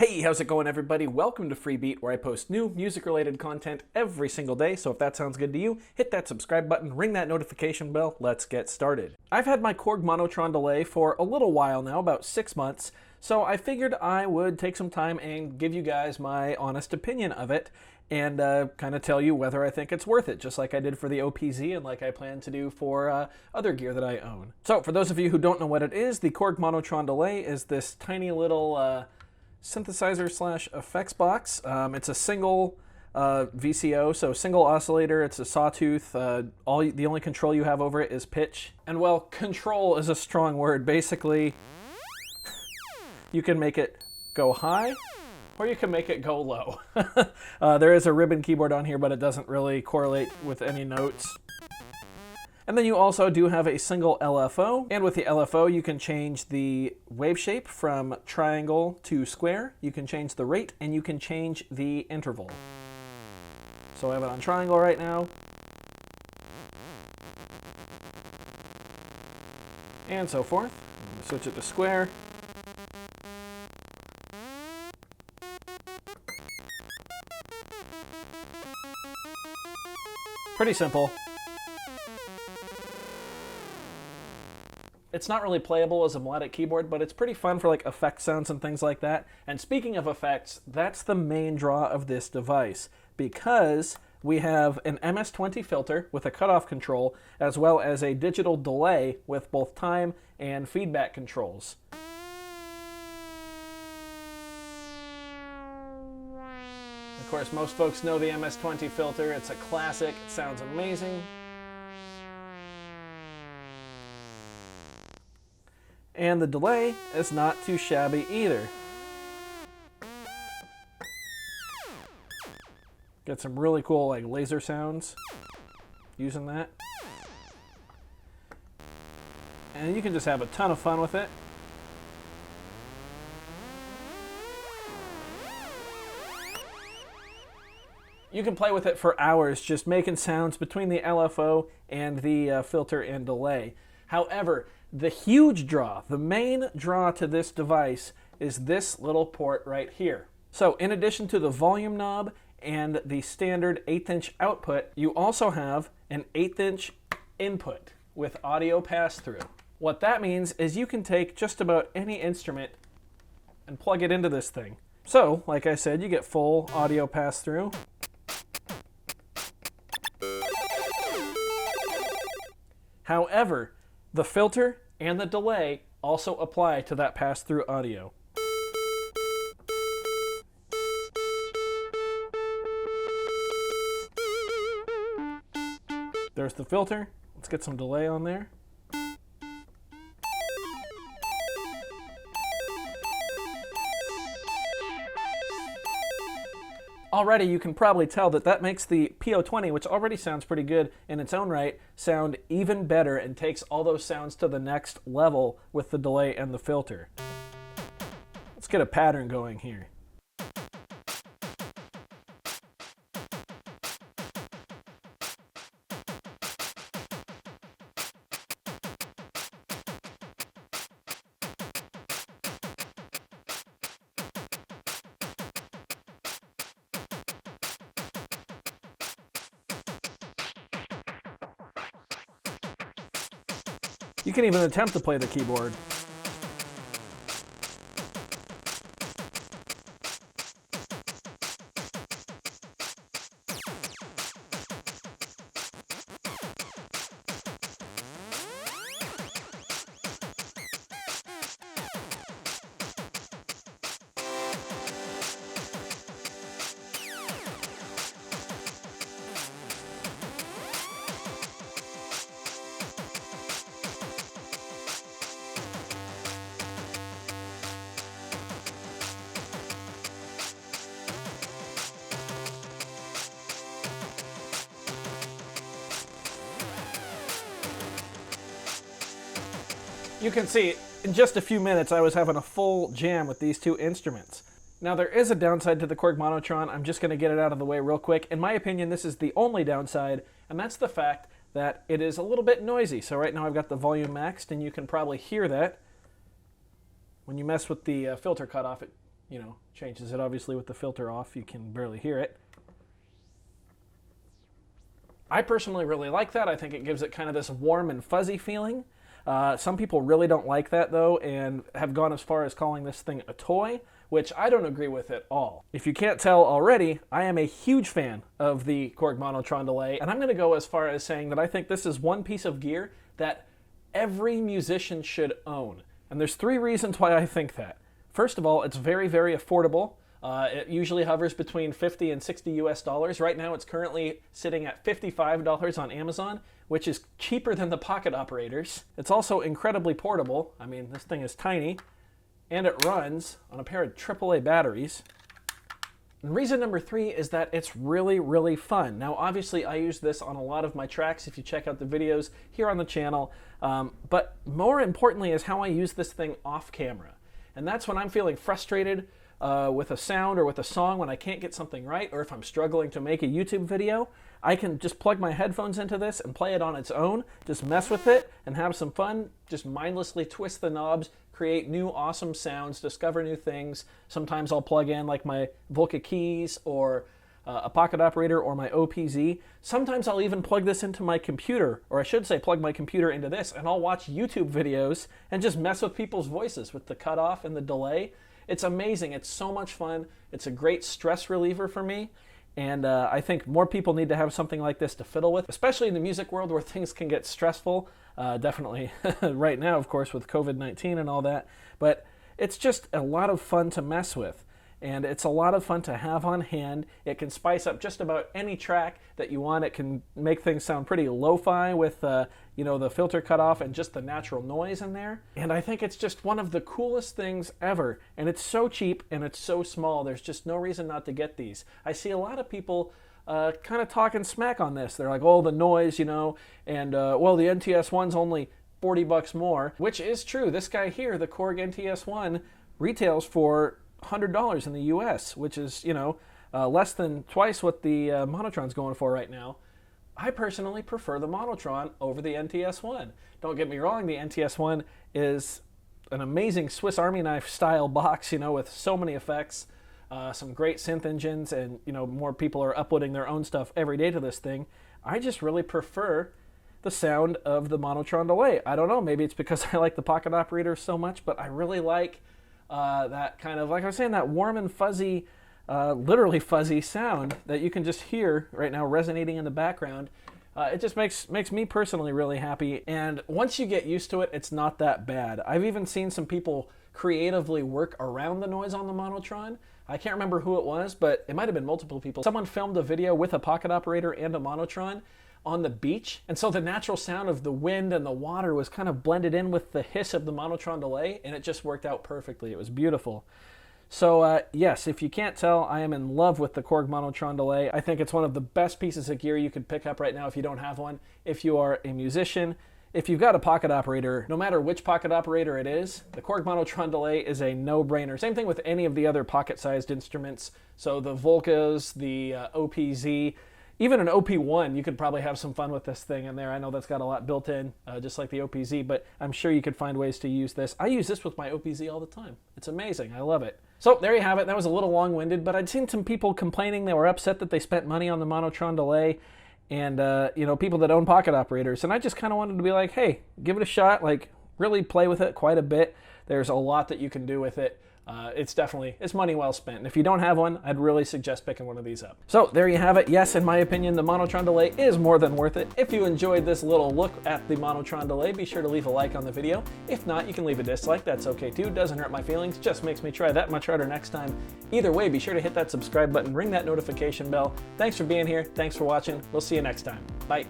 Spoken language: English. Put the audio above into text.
Hey, how's it going, everybody? Welcome to Freebeat, where I post new music-related content every single day. So if that sounds good to you, hit that subscribe button, ring that notification bell. Let's get started. I've had my Korg Monotron Delay for a little while now, about 6 months, so I figured I would take some time and give you guys my honest opinion of it and kind of tell you whether I think it's worth it, just like I did for the OPZ and like I plan to do for other gear that I own. So for those of you who don't know what it is, the Korg Monotron Delay is this tiny little synthesizer slash effects box. It's a single VCO, so single oscillator. It's a sawtooth. The only control you have over it is pitch. And well, control is a strong word. Basically, you can make it go high, or you can make it go low. There is a ribbon keyboard on here, but it doesn't really correlate with any notes. And then you also do have a single LFO, and with the LFO you can change the wave shape from triangle to square, you can change the rate, and you can change the interval. So I have it on triangle right now. And so forth. I'm going to switch it to square. Pretty simple. It's not really playable as a melodic keyboard, but it's pretty fun for like effect sounds and things like that. And speaking of effects, that's the main draw of this device, because we have an Ms20 filter with a cutoff control, as well as a digital delay with both time and feedback controls. Of course, most folks know the Ms20 filter. It's a classic. It sounds amazing. And the delay is not too shabby either. Get some really cool like laser sounds using that. And you can just have a ton of fun with it. You can play with it for hours just making sounds between the LFO and the filter and delay. However, the huge draw, the main draw to this device is this little port right here. So in addition to the volume knob and the standard 1/8" output, you also have an 1/8" input with audio pass-through. What that means is you can take just about any instrument and plug it into this thing. So, like I said, you get full audio pass-through. However, the filter and the delay also apply to that pass-through audio. There's the filter. Let's get some delay on there. Already you can probably tell that that makes the PO20, which already sounds pretty good in its own right, sound even better and takes all those sounds to the next level with the delay and the filter. Let's get a pattern going here. You can even attempt to play the keyboard. You can see, in just a few minutes, I was having a full jam with these two instruments. Now, there is a downside to the Korg Monotron. I'm just going to get it out of the way real quick. In my opinion, this is the only downside, and that's the fact that it is a little bit noisy. So right now I've got the volume maxed, and you can probably hear that. When you mess with the filter cutoff, changes it obviously with the filter off. You can barely hear it. I personally really like that. I think it gives it kind of this warm and fuzzy feeling. Some people really don't like that though, and have gone as far as calling this thing a toy, which I don't agree with at all. If you can't tell already, I am a huge fan of the Korg Monotron Delay, and I'm going to go as far as saying that I think this is one piece of gear that every musician should own. And there's 3 reasons why I think that. First of all, it's very, very affordable. It usually hovers between 50 and 60 US dollars. Right now it's currently sitting at $55 on Amazon, which is cheaper than the pocket operators. It's also incredibly portable. I mean, this thing is tiny, and it runs on a pair of AAA batteries. And reason number 3 is that it's really, really fun. Now, obviously, I use this on a lot of my tracks if you check out the videos here on the channel, but more importantly is how I use this thing off camera. And that's when I'm feeling frustrated with a sound or with a song, when I can't get something right, or if I'm struggling to make a YouTube video, I can just plug my headphones into this and play it on its own, just mess with it and have some fun, just mindlessly twist the knobs, create new awesome sounds, discover new things. Sometimes I'll plug in like my Volca keys or a pocket operator or my OPZ. Sometimes I'll even plug this into my computer, or I should say plug my computer into this, and I'll watch YouTube videos and just mess with people's voices with the cutoff and the delay. It's amazing. It's so much fun. It's a great stress reliever for me. And I think more people need to have something like this to fiddle with, especially in the music world where things can get stressful. Definitely right now, of course, with COVID-19 and all that. But it's just a lot of fun to mess with. And it's a lot of fun to have on hand. It can spice up just about any track that you want. It can make things sound pretty lo-fi with the filter cutoff and just the natural noise in there. And I think it's just one of the coolest things ever. And it's so cheap and it's so small. There's just no reason not to get these. I see a lot of people kind of talking smack on this. They're like, oh, the noise, and well, the NTS-1's only 40 bucks more, which is true. This guy here, the Korg NTS-1, retails for $100 in the US, which is, less than twice what the Monotron's going for right now. I personally prefer the Monotron over the NTS-1. Don't get me wrong, the NTS-1 is an amazing Swiss Army knife style box, with so many effects, some great synth engines, and, more people are uploading their own stuff every day to this thing. I just really prefer the sound of the Monotron Delay. I don't know, maybe it's because I like the pocket operator so much, but I really like that kind of, like I was saying, that warm and fuzzy, literally fuzzy sound that you can just hear right now resonating in the background. It just makes me personally really happy, and once you get used to it, it's not that bad. I've even seen some people creatively work around the noise on the Monotron. I can't remember who it was, but it might have been multiple people. Someone filmed a video with a pocket operator and a Monotron on the beach, and so the natural sound of the wind and the water was kind of blended in with the hiss of the Monotron Delay, and it just worked out perfectly. It was beautiful. So yes, if you can't tell, I am in love with the Korg Monotron Delay. I think it's one of the best pieces of gear you could pick up right now if you don't have one. If you are a musician, if you've got a pocket operator, no matter which pocket operator it is, the Korg Monotron Delay is a no-brainer. Same thing with any of the other pocket-sized instruments. So the Volcas, the OPZ, even an OP1, you could probably have some fun with this thing in there. I know that's got a lot built in, just like the OPZ, but I'm sure you could find ways to use this. I use this with my OPZ all the time. It's amazing. I love it. So there you have it. That was a little long-winded, but I'd seen some people complaining. They were upset that they spent money on the Monotron Delay, and people that own pocket operators. And I just kind of wanted to be like, hey, give it a shot. Like, really play with it quite a bit. There's a lot that you can do with it. It's money well spent. And if you don't have one, I'd really suggest picking one of these up. So there you have it. Yes, in my opinion, the Monotron Delay is more than worth it. If you enjoyed this little look at the Monotron Delay, be sure to leave a like on the video. If not, you can leave a dislike. That's okay too. Doesn't hurt my feelings. Just makes me try that much harder next time. Either way, be sure to hit that subscribe button, ring that notification bell. Thanks for being here. Thanks for watching. We'll see you next time. Bye.